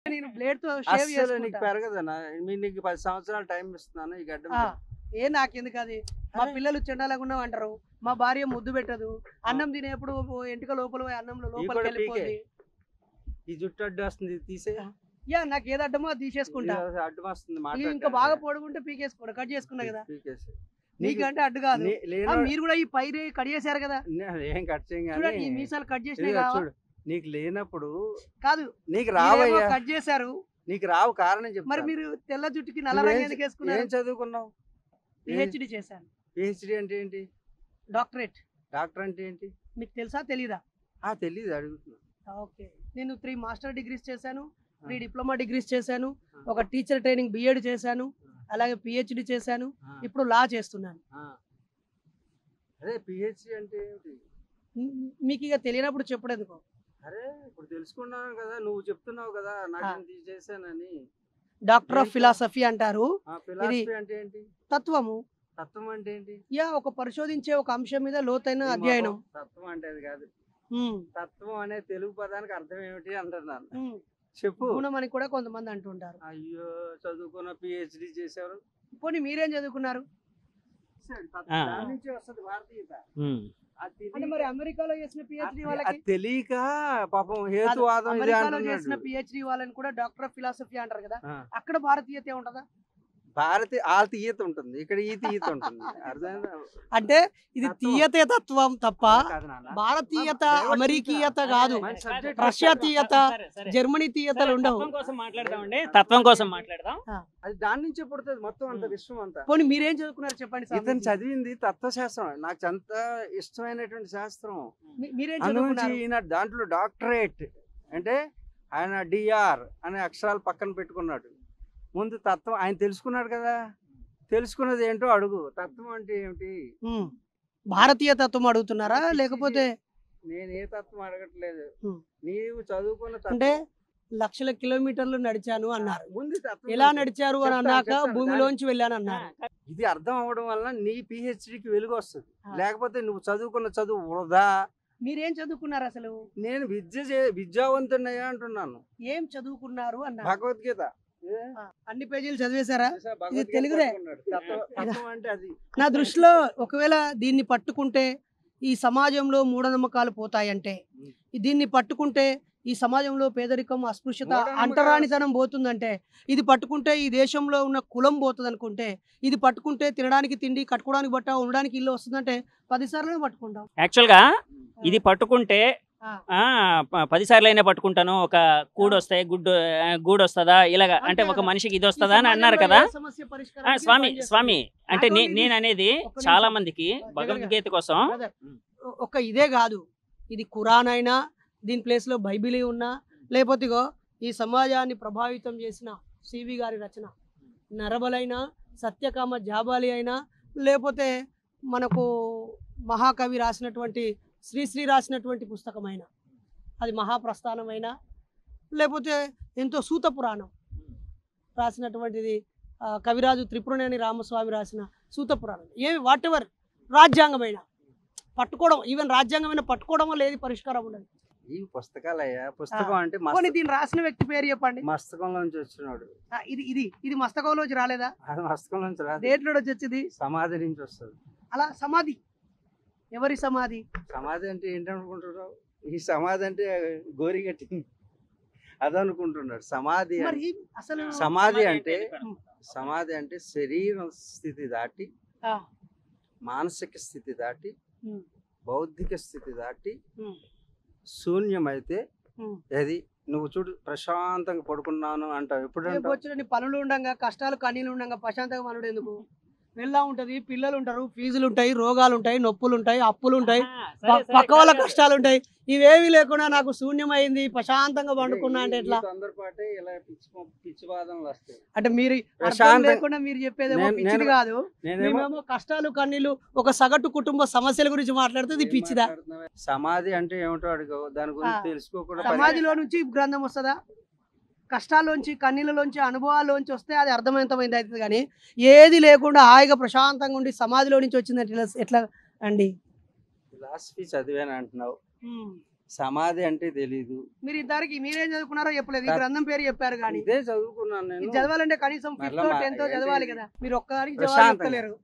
నేను బ్లేడ్ తో షేవ్ అస్సలు నీకు చేసుకుంటా. పెరగదనా? నీకు 10 సంవత్సరాలు టైం ఇస్తున్నాను ఈ గడ్డం ఆ, నాకెందుకు అది? మా పిల్లలు చెండాలగున్నా అంటారు, మా భార్య ముద్దు పెట్టదు, అన్నం తినేప్పుడు ఎంటిక లోపల పోయి అన్నంలో లోపలికి కూడా వెళ్ళిపోద్ది. ఈ జుట్టు అడ్డు వస్తుంది తీసే యా, నాకు ఏది అడ్డమో అది తీసేసుకుంటా. అడ్డు వస్తుంది ఇంకా బాగా పొడుగుంటే పీకేసుకోండి, కట్ చేసుకున్నా కదా. నీకంటే అడ్డు కాదు. మీరు కూడా ఈ పైరు కట్ చేశారు కదా, ఏం కట్ చేయం చూడండి ఈ మీసాలు కట్ చేసినాయి కావా? చూడు, నీకు లేనప్పుడు కాదు, నీకు రావయ్యా, కట్ చేశారు. నీకు రావు కారణం చెప్పు. మరి మీరు తెల్ల జుట్టుకి నల్ల రంగు ఎందుకు వేసుకున్నారు? ఏం చదువుకున్నావు? పిహెచ్డి చేశాను. పిహెచ్డి అంటే ఏంటి? డాక్టరేట్. డాక్టర్ అంటే ఏంటి మీకు తెలుసా తెలీదా? తెలీదు, అడుగుతున్నా. ఓకే, నేను 3 మాస్టర్ డిగ్రీస్ చేశాను, 3 డిప్లొమా డిగ్రీస్ చేశాను, ఒక టీచర్ ట్రైనింగ్ బిఎడ్ చేశాను, అలాగే పిహెచ్డి చేశాను, ఇప్పుడు లా చేస్తున్నాను. అదే పిహెచ్డి అంటే ఏంటి? మీకు ఇక తెలియనప్పుడు చెప్పడం ఎందుకు? అరే ఇప్పుడు తెలుసుకున్నాను కదా, నువ్వు చెప్తున్నావు కదా నాకు చేశానని. డాక్టర్ ఆఫ్ ఫిలాసఫీ అంటారు. ఫిలాసఫీ అంటే ఏంటి? తత్వము. తత్వం అంటే ఏంటి? ఒక పరిశోధించే ఒక అంశం మీద లోతైన అధ్యయనం. తత్వం అంటే అది కాదు. తత్వం అనే తెలుగు పదానికి అర్థం ఏమిటి అంటున్నాను, చెప్పు. గుణం అని కూడా కొంతమంది అంటుంటారు. అయ్యో, చదువుకున్న పిహెచ్డి చేశారు. పోనీ మీరేం చదువుకున్నారు? అంటే మరి అమెరికాలో చేసిన పిహెచ్డి వాళ్ళకి తెలియక పాపం హేతువాదం అమెరికాలో చేసిన పిహెచ్డి వాళ్ళని కూడా డాక్టర్ ఆఫ్ ఫిలాసఫీ అంటారు కదా, అక్కడ భారతీయత ఉంటదా? వాళ్ళ తీయత ఉంటుంది, ఇక్కడ ఈ తీయత ఉంటుంది. అర్థమైందా? అంటే ఇది తీయతే తత్వం తప్ప భారతీయత అమెరికీయత కాదు, రష్యా తీయత, జర్మనీ తీయతలు ఉండవు. తత్వం కోసం మాట్లాడదాం. అది దాని నుంచే పుడుతుంది మొత్తం అంత విశ్వం అంతా. పోనీ మీరేం చదువుకున్నారు చెప్పండి. ఇతను చదివింది తత్వశాస్త్రం, నాకు అంత ఇష్టమైనటువంటి శాస్త్రం. మీరేం అందుగురించి చదువుకున్నారు? ఈయన దాంట్లో డాక్టరేట్ అంటే ఆయన డిఆర్ అనే అక్షరాలు పక్కన పెట్టుకున్నాడు. ముందు తత్వం ఆయన తెలుసుకున్నాడు కదా, తెలుసుకున్నది ఏంటో అడుగు. తత్వం అంటే ఏమిటి? భారతీయ తత్వం అడుగుతున్నారా లేకపోతే? నేను ఏ తత్వం అడగట్లేదు, నీవు చదువుకున్న అంటే లక్షల కిలోమీటర్లు నడిచాను అన్నారు. ముందు తత్వం ఎలా నడిచారు అని అన్నాక భూమిలోంచి వెళ్ళాను అన్నారు. ఇది అర్థం అవ్వడం వల్ల నీ పిహెచ్డికి వెలుగు వస్తుంది, లేకపోతే నువ్వు చదువుకున్న చదువు వృధా. మీరేం చదువుకున్నారు అసలు? నేను విద్యావంతున్నయ్యా అంటున్నాను. ఏం చదువుకున్నారు అన్నారు? భగవద్గీత అన్ని పేజీలు చదివేశారా? ఇది తెలుగుదే. అది నా దృష్టిలో ఒకవేళ దీన్ని పట్టుకుంటే ఈ సమాజంలో మూఢనమ్మకాలు పోతాయంటే, దీన్ని పట్టుకుంటే ఈ సమాజంలో పేదరికం, అస్పృశ్యత, అంటరానితనం పోతుందంటే, ఇది పట్టుకుంటే ఈ దేశంలో ఉన్న కులం పోతుంది అనుకుంటే, ఇది పట్టుకుంటే తినడానికి తిండి, కట్టుకోవడానికి బట్ట, ఉండడానికి ఇల్లు వస్తుందంటే 10 సార్లు పట్టుకుంటాం. యాక్చువల్గా ఇది పట్టుకుంటే 10 సార్లు అయినా పట్టుకుంటాను, ఒక కూడు వస్తాయి, గూడు వస్తుందా, ఇలాగా అంటే ఒక మనిషికి ఇది వస్తుందా అని అన్నారు కదా స్వామి. అంటే నేను అనేది చాలా మందికి భగవద్గీత కోసం ఒక ఇదే కాదు, ఇది ఖురాన్ అయినా, దీని ప్లేస్ లో బైబిల్ ఉన్నా, లేకపోతే ఈ సమాజాన్ని ప్రభావితం చేసిన సివి గారి రచన నరబలైనా, సత్యకామ జాబాలి అయినా, లేకపోతే మనకు మహాకవి రాసినటువంటి శ్రీశ్రీ రాసినటువంటి పుస్తకమైన, అది మహాప్రస్థానమైనా, లేకపోతే ఎంతో సూత పురాణం రాసినటువంటిది కవిరాజు త్రిపురనేని రామస్వామి రాసిన సూత పురాణం, ఏమి వాట్ ఎవర్ రాజ్యాంగమైన పట్టుకోవడం, ఈవెన్ రాజ్యాంగమైన పట్టుకోవడం లేదు పరిష్కారం ఉండదు. ఈ పుస్తకాలయ్యా, పుస్తకం అంటే దీన్ని రాసిన వ్యక్తి పేరు చెప్పండి. మస్తకంలోంచి వచ్చినాడు. ఇది మస్తకంలోంచి రాలేదా? అది మస్తకంలోంచి రాదు, దేంట్లో వచ్చింది? సమాధి నుంచి వస్తుంది. అలా సమాధి, ఎవరి సమాధి? సమాధి అంటే ఏంటనుకుంటున్నావు? ఈ సమాధి అంటే గోరిగట్టి అదనుకుంటున్నాడు. సమాధి అసలు సమాధి అంటే శరీర స్థితి దాటి, మానసిక స్థితి దాటి, బౌద్ధిక స్థితి దాటి శూన్యమైతే అది నువ్వు చూడు ప్రశాంతంగా పడుకున్నాను అంటావు. ఎప్పుడు పనులు ఉండగా, కష్టాలు కన్నీళ్ళు ఉండగా ప్రశాంతంగా మనడు ఎందుకు? వెళ్ళా ఉంటది, పిల్లలు ఉంటారు, ఫీజులు ఉంటాయి, రోగాలు ఉంటాయి, నొప్పులు ఉంటాయి, అప్పులు ఉంటాయి, పక్క వాళ్ళ కష్టాలు ఉంటాయి. ఇవేవి లేకుండా నాకు శూన్యమైంది, ప్రశాంతంగా పండుకున్నా అంటే ఎట్లా? అంటే మీరు లేకుండా మీరు చెప్పేదేమో పిచ్చిది కాదు, మేమేమో కష్టాలు కన్నీళ్ళు ఒక సగటు కుటుంబ సమస్యల గురించి మాట్లాడితే పిచ్చిదా? సమాధి అంటే ఏమిటో అడుగు, దాని గురించి తెలుసుకోకుండా. సమాధిలో నుంచి గ్రంథం వస్తుందా? కష్టాల్లోంచి, కన్నీళ్ళలోంచి, అనుభవాల్లోంచి వస్తే అది అర్థవంతమైంది అవుతుంది. కానీ ఏది లేకుండా హాయిగా ప్రశాంతంగా ఉండి సమాధిలో నుంచి వచ్చిందంటే ఎట్లా అండి? ఫిలాసఫీ చదివాను అంటున్నావు, సమాధి అంటే తెలీదు. మీరు ఇద్దరికి మీరేం చదువుకున్నారో చెప్పలేదు, ఈ గ్రంథం పేరు చెప్పారు కానీ ఇదే చదువుకున్నాను ఇది నేను. చదవాలంటే కనీసం మరలా 5th మా- 10th ఏంటి చదవాలి ఇది? కదా. మీరు ఒక్కదానికి జవాబు ప్రశాంతంగా. చెప్తలేరు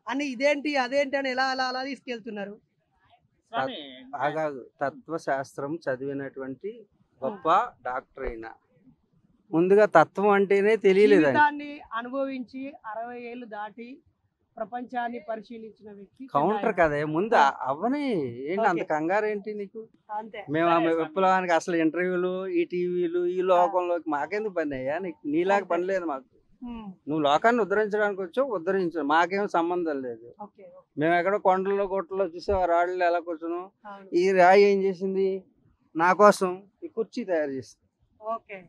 అని ఇదేంటి అదేంటి అని ఎలా అలా అలా తీసుకెళ్తున్నారు. స్వామి ఆగాగు. తత్వశాస్త్రం చదివినటువంటి గొప్ప డాక్టర్ అయినా ముందుగా తత్వం అంటేనే తెలియలేదండి. జీవితాన్ని అనుభవించి 60 ఏళ్ళు దాటి ప్రపంచాన్ని పరిశీలించిన వ్యక్తి కౌంటర్ పెద్దాయన. కదా ముందు అవనే ఏంటి అంత ఓకే. కంగారు ఏంటి నీకు? అంతే. మేము ఆ సరే, విప్లవానికి అసలు ఇంటర్వ్యూలు ఈ టీవీలు ఈ లోకంలోకి మాకెందుకు పని అయ్యా? నీలాగా పని లేదు మాకు. ఉమ్, నువ్వు లోకాన్ని ఉద్ధరించడానికి వచ్చావు, ఉద్ధరించు, మాకేం సంబంధం లేదు. Okay okay. మేము ఎక్కడో కొండల్లో గొట్టలో చూసావు రాళ్ళు ఎలా కూర్చున్నాం. అవును. ఈ రాయి ఏం చేసింది నా కోసం? ఈ కుర్చీ తయారు చేసింది. ఓకే.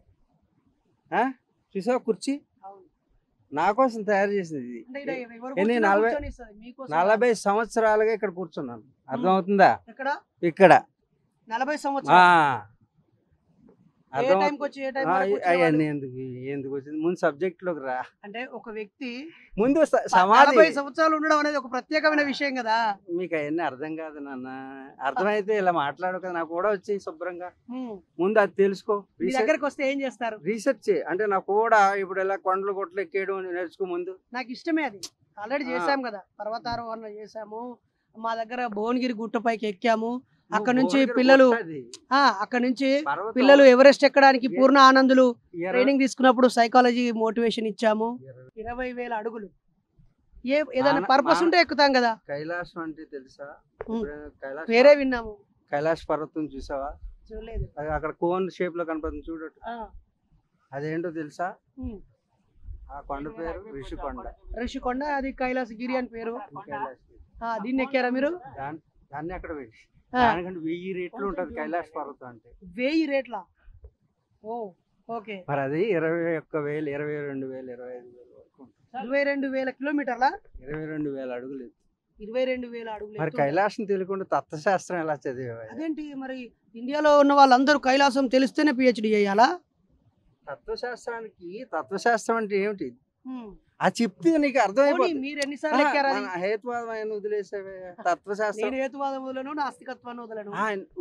చూసావు కుర్చీ అవును. నా కోసం తయారు చేసింది ఇది. అంటే ఇలా ఎవరు ఎన్ని కూర్చున్నా 40 కూర్చొనిస్తుంది, మీకోసం 40 సంవత్సరాలుగా ఇక్కడ కూర్చున్నాను. అర్థమవుతుందా? ఎక్కడ ఇక్కడ 40 ఆ, సంవత్సరాలు ఏ అర్థం టైంకి వచ్చి ఏ టైం వరకు వచ్చేవాడు? అవన్నీ ఎందుకు వచ్చింది? ముందు సబ్జెక్ట్ లోకి రా. అంటే ఒక వ్యక్తి ముందు సమాధి 40 సంవత్సరాలు ఉండడం అనేది ఒక ప్రత్యేకమైన విషయం కదా. మీకు అవన్నీ అర్థం కాదు నాన్న. అర్థమైతే ఇలా మాట్లాడు కదా. నాకు కూడా వచ్చి శుభ్రంగా ఉమ్, ముందు అది తెలుసుకో. మీ దగ్గరకు వస్తే ఏం చేస్తారు? రీసెర్చ్ చేయి. అంటే నాకు కూడా ఇప్పుడు ఇలా కొండలు గొట్టలు ఎక్కేయడం నేర్చుకో ముందు. నాకు ఇష్టమే అది. ఆల్రెడీ చేసాం కదా, పర్వతారోహణ చేసాము, మా దగ్గర భువనగిరి గుట్టపైకి ఎక్కాము. అక్కడ నుంచి భువనగిరి పిల్లలు గొట్టది. అక్కడ నుంచి పర్వతం పిల్లలు ఎవరెస్ట్ ఎక్కడానికి పూర్ణ ఆనందులు 20 ట్రైనింగ్ తీసుకున్నప్పుడు సైకాలజీ మోటివేషన్ ఇచ్చాము. 20,000 అడుగులు ఏదైనా పర్పస్ ఉంటే ఎక్కుతాం కదా. కైలాసం అంటే తెలుసా? ఉమ్. కైలాస పేరే విన్నాము, కైలాస పర్వతం చూసావా? చూడలేదు. అది అక్కడ కోన్ షేప్ లో కనపడుతుంది చూడు. ఆ, అదేంటో తెలుసా? ఉమ్. ఆ కొండ పేరు ఋషికొండ. ఋషికొండ, అది కైలాసగిరి అని పేరు. కైలాస. దీన్ని ఎక్కారా మీరు? దాన్ని అక్కడ పెట్టి ఆ. దానికంటే 1000 రెట్లు ఉంటది కైలాస పర్వతం అంటే. 1000 రేట్ల. ఓ ఓకే. మరి అది 21,000 22,000 25,000 వరకు ఉంటుంది. 22,000 కిలోమీటర్ల 22,000 అడుగులు ఎత్తు. 22,000 అడుగులు మరి ఎత్తు. కైలాసం తెలియకుండా తత్వశాస్త్రం ఎలా చదివేవా? అదేంటి మరి ఇండియాలో ఉన్న వాళ్ళందరూ కైలాసం తెలిస్తేనే పిహెచ్డి చేయాలా? తత్వశాస్త్రం అంటే ఏమిటి? ఉమ్. అది చెప్తే నీకు పోనీ అర్థమైపోతుంది. మీరు ఎన్నిసార్లు ఎక్కారా అది? హేతువాదం ఆయన వదిలేసావే. తత్వశాస్త్రం నేను హేతువాదం వదలను, నాస్తికత్వాన్ని వదలను.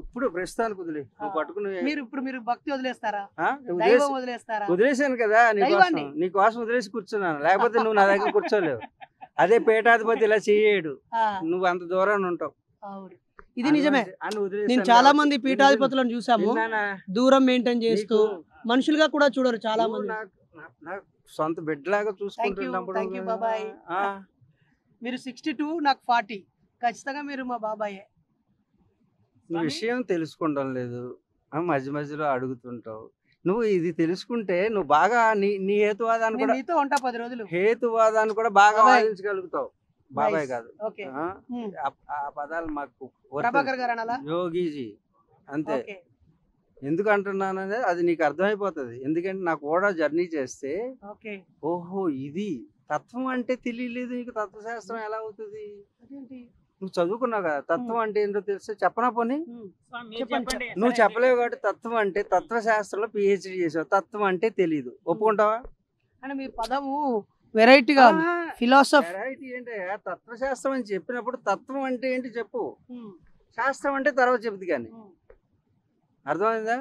ఇప్పుడు ప్రస్తుతానికి వదిలే. నువ్వు పట్టుకుని మీరు భక్తి వదిలేస్తారా? వదిలేసి దైవం వదిలేస్తారా? వదిలేసాను కదా దైవాన్ని. నీకోసం వదిలేసి కూర్చున్నాను. లేకపోతే నువ్వు నా దగ్గర కూర్చోలేవు. అదే పీఠాధిపతి ఇలా చేయడు. ఆ, నువ్వు అంత దూరాన్ని ఉంటావు. అవును. ఇది నిజమే. అని వదిలేసాను నేను చాలా కాబట్టి మంది పీఠాధిపతులను చూసాము, విన్నానా? దూరం మెయింటైన్ చేస్తూ నీకు- మనుషులుగా కూడా చూడరు చాలా నువ్వు మంది. నాకు సొంత బిడ్డలాగా చూసుకుంటున్నప్పుడు thank you, బాబాయ్. మీరు 62, నాకు 40. ఖచ్చితంగా మీరు మా బాబాయే. నువ్వు విషయం తెలుసుకోవడం లేదు. మధ్య మధ్యలో అడుగుతుంటావు. నువ్వు ఇది తెలుసుకుంటే నువ్వు బాగా నీ హేతువాదాన్ని నేను కూడా మీతో ఉంటా 10 రోజులు. హేతువాదాన్ని కూడా బాగా బాబాయ్. వాదించగలుగుతావు. బాబాయ్ Nice. కాదు. ఓకే. ఆ? ఉమ్. ఆ పదాలు మాకు వర్తించవు. ప్రభాకర్ గారు అనాలా? యోగీజీ అంతే. ఓకే. ఎందుకు అంటున్నాననే అది నీకు అర్థమైపోతుంది. ఎందుకంటే నాకు కూడా జర్నీ చేస్తే ఓకే. ఓహో ఇది తత్వం అంటే తెలియలేదు నీకు. తత్వశాస్త్రం ఎలా అవుతుంది? అదేంటి? నువ్వు చదువుకున్నావు కదా. తత్వం అంటే ఏంటో తెలుసు చెప్పనా? పోనీ ఉమ్. స్వామి, మీరు చెప్పండి, చెప్పండి. నువ్వు సరే, చెప్పలేవు కాబట్టి తత్వం అంటే తత్వశాస్త్రంలో పిహెచ్డి చేసావు. తత్వం అంటే తెలియదు. ఒప్పుకుంటావా? అంటే మీ పదము వెరైటీగా ఉంది. ఫిలాసఫీ. వెరైటీ ఏంటి? తత్వశాస్త్రం అని చెప్పినప్పుడు తత్వం అంటే ఏంటి చెప్పు. శాస్త్రం అంటే తర్వాత చెబుతుంది కానీ. అర్థమైందా?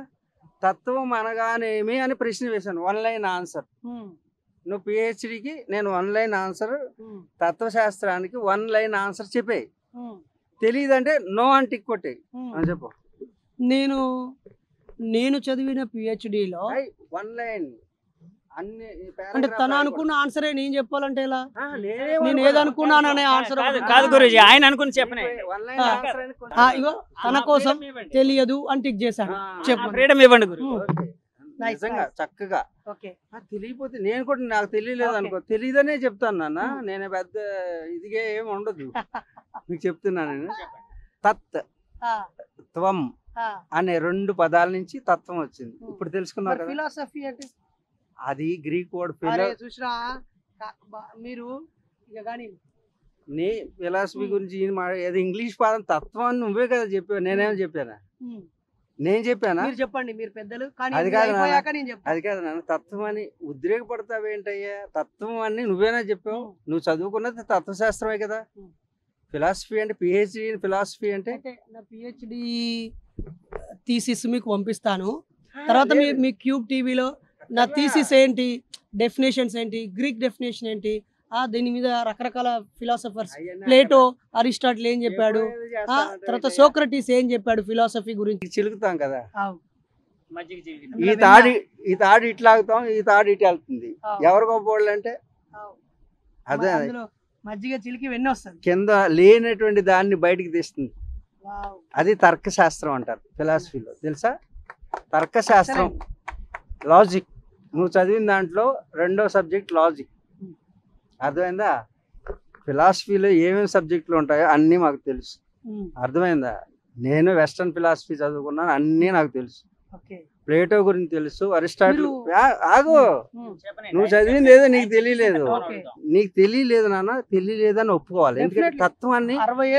తత్వం అనగానేమి అని ప్రశ్న వేశాను. 1 లైన్ ఆన్సర్. నువ్వు పిహెచ్డికి నేను 1 లైన్ ఆన్సర్, తత్వశాస్త్రానికి 1 లైన్ ఆన్సర్ చెప్పే. తెలియదంటే నో అని టిక్ కొట్టే అని చెప్పు. నేను చదివిన పిహెచ్డిలో 1 లైన్ అన్ని అంటే తను అనుకున్న ఆన్సరే నేను చెప్పాలంటే ఎలా? నేను నేను ఏదనుకున్నాను అనే ఆన్సర్ కాదు గురూజీ, ఆయన అనుకుని చెప్పనే. ఇగో తన కోసం తెలియదు అని టిక్ చేశాను. చెప్పు. ఫ్రీడమ్ ఇవ్వండి గురు. Nice, నిజంగా nice. చక్కగా. ఓకే. తెలియపోతే నేను కూడా నాకు తెలియలేదు అనుకో. తెలియదనే చెప్తాను నాన్న. నేను పెద్ద ఇదిగే ఏమి ఉండదు. మీకు చెప్తున్నాను నేను. తత్వం అనే 2 పదాల నుంచి తత్వం వచ్చింది. ఇప్పుడు తెలుసుకున్నారు కదా. ఫిలాసఫీ అంటే అది గ్రీక్ వర్డ్. చూసినా మీరు ఇక కానీ నీ ఫిలాసఫీ గురించి ఏదో ఇంగ్లీష్ పదం తత్వం అని నువ్వే కదా చెప్పావు. నేనేమో చెప్పానా? నేను చెప్పానా? మీరు చెప్పండి, మీరు పెద్దలు. కానీ అది కాదు అయిపోయాక నేను చెప్తాను. అది కాదు నాన్న. తత్వం అని ఉద్రేకపడతావేంటయ్యా? తత్వం అని నువ్వేనా చెప్పావు? నువ్వు చదువుకున్నది తత్వశాస్త్రమే కదా. ఫిలాసఫీ అంటే పిహెచ్డి ఫిలాసఫీ అంటే అంటే నా పిహెచ్డి థీసిస్ మీకు పంపిస్తాను. తర్వాత మీ క్యూబ్ టీవీలో నా థీసిస్ ఏంటి, డెఫినేషన్స్ ఏంటి, గ్రీక్ డెఫినేషన్ ఏంటి, దీని మీద రకరకాల ఫిలాసఫర్స్, ప్లేటో, అరిస్టాటిల్ ఏం చెప్పాడు, తర్వాత సోక్రటీస్ ఏం చెప్పాడు ఫిలాసఫీ గురించి చిలుకుతాం కదా, మజ్జిగ చిలికి. ఈ తాడు ఇట్లా ఆగుతాం, ఈ తాడు ఇటు వెళ్తుంది. ఎవరు గొప్పవాళ్ళు అంటే అదే అందులో మజ్జిగ చిలికి వెన్న వస్తుంది, కింద లేనటువంటి దాన్ని బయటికి తీస్తుంది. అది తర్కశాస్త్రం అంటారు ఫిలాసఫీలో, తెలుసా? తర్కశాస్త్రం, లాజిక్. నువ్వు చదివిన దాంట్లో 2వ సబ్జెక్ట్ లాజిక్. అర్థమైందా? ఫిలాసఫీలో ఏమేమి సబ్జెక్టులు ఉంటాయో అన్నీ మాకు తెలుసు. అర్థమైందా? నేను వెస్టర్న్ ఫిలాసఫీ చదువుకున్నాను, అన్నీ నాకు తెలుసు. ప్లేటో గురించి తెలుసు, అరిస్టాటిల్. ఆగు, నువ్వు చదివింది ఏదో నీకు తెలియలేదు. నీకు తెలియలేదు నాన్న, తెలియలేదని ఒప్పుకోవాలి. ఎందుకంటే తత్వాన్ని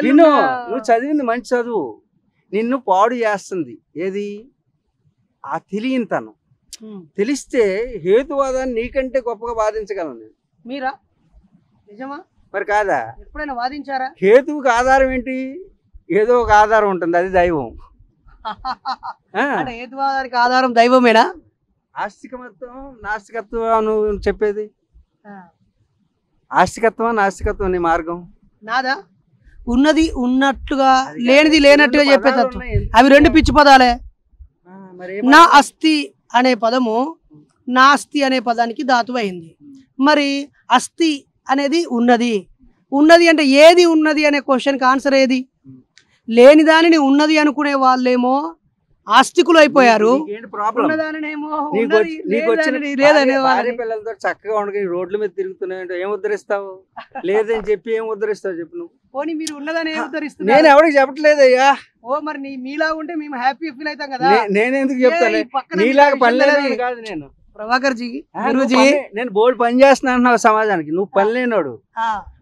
విను. నువ్వు చదివింది మంచి చదువు, నిన్ను పాడు చేస్తుంది. ఏది? ఆ తెలియనితనం. తెలిస్తే హేతువాదాన్ని నీకంటే గొప్పగా వాదించగలను నేను. మీరా? నిజమా? మరి కాదా? ఎప్పుడైనా వాదించారా? హేతువుకి ఆధారం ఏంటి? ఏదో ఒక ఆధారం ఉంటుంది, అది దైవం. అంటే హేతువాదానికి ఆధారం దైవమేనా? ఆస్తికమత్వం, నాస్తికత్వం నువ్వు చెప్పేది? ఆస్తికత్వం, నాస్తికత్వం నీ మార్గం నాదా? ఉన్నది ఉన్నట్లుగా, లేనిది లేనట్టుగా చెప్పే తత్వం. అవి 2 పిచ్చి పదాలే. నా అస్థి అనే పదము నాస్తి అనే పదానికి ధాతువు అయింది. మరి అస్థి అనేది ఉన్నది. ఉన్నది అంటే ఏది ఉన్నది అనే క్వశ్చన్కి ఆన్సర్ ఏది? లేని దానిని ఉన్నది అనుకునే వాళ్ళేమో ఆస్తికులు అయిపోయారు. పిల్లలతో చక్కగా ఉండగా రోడ్ల మీద తిరుగుతున్నాయంటే ఏం ఉద్ధరిస్తావు? లేదని చెప్పి ఏం ఉద్ధరిస్తావు చెప్పు నువ్వు? పోనీ మీరు ఉన్నదని ఉద్ధరిస్తున్నారు. నేను ఎవరికి చెప్పట్లేదయ్యా. ఓ మరి మీలా ఉంటే మేము హ్యాపీ ఫీల్ అవుతాం కదా. నేను ఎందుకు చెప్తాను? నీలాగా పని లేదు కాదు. నేను ప్రభాకర్ జీ, నేను బోర్డు పని చేస్తున్నా అంటున్నావు సమాజానికి. నువ్వు పని లేనోడు,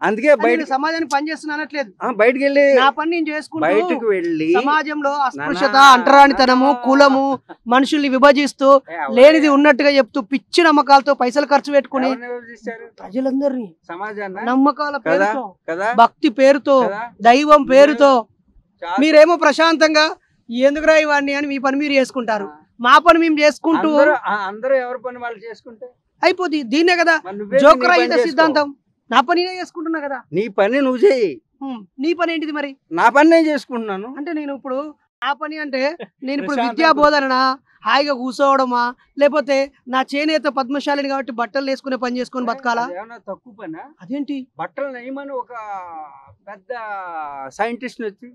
అందుకే బయట సమాజానికి పని చేస్తున్నట్లేదు. బయటకు వెళ్ళి నా పని నేను చేసుకుంటూ బయటకు వెళ్ళి సమాజంలో అస్పృశ్యత, అంటరానితనము, కులము, మనుషుల్ని విభజిస్తూ లేనిది ఉన్నట్టుగా చెప్తూ పిచ్చి నమ్మకాలతో పైసలు ఖర్చు పెట్టుకుని ప్రజలందరినీ సమాజాన్ని నమ్మకాల పేరుతో, కదా, భక్తి పేరుతో, దైవం పేరుతో మీరేమో ప్రశాంతంగా ఎందుకురా ఇవన్నీ అని మీ పని మీరు చేసుకుంటారు. మా పని మేము చేసుకుంటూ అందరూ ఎవరి పని వాళ్ళు చేసుకుంటే అయిపోతుంది. దీన్నే కదా జోకరాయుధ సిద్ధాంతం. నా పని నేను చేసుకుంటున్నా కదా. నీ పని నువ్వు చేయి. నీ పని ఏంటిది మరి? నా పని నేను చేసుకుంటున్నాను. అంటే నేను ఇప్పుడు నా పని అంటే నేను ఇప్పుడు విద్యా బోధన హాయిగా కూర్చోవడమా, లేకపోతే నా చేనేత పద్మశాలిని కాబట్టి బట్టలు వేసుకునే పని చేసుకొని బతకాలా? తక్కువ పని. అదేంటి? బట్టలు నేయమని ఒక పెద్ద సైంటిస్ట్ వచ్చి,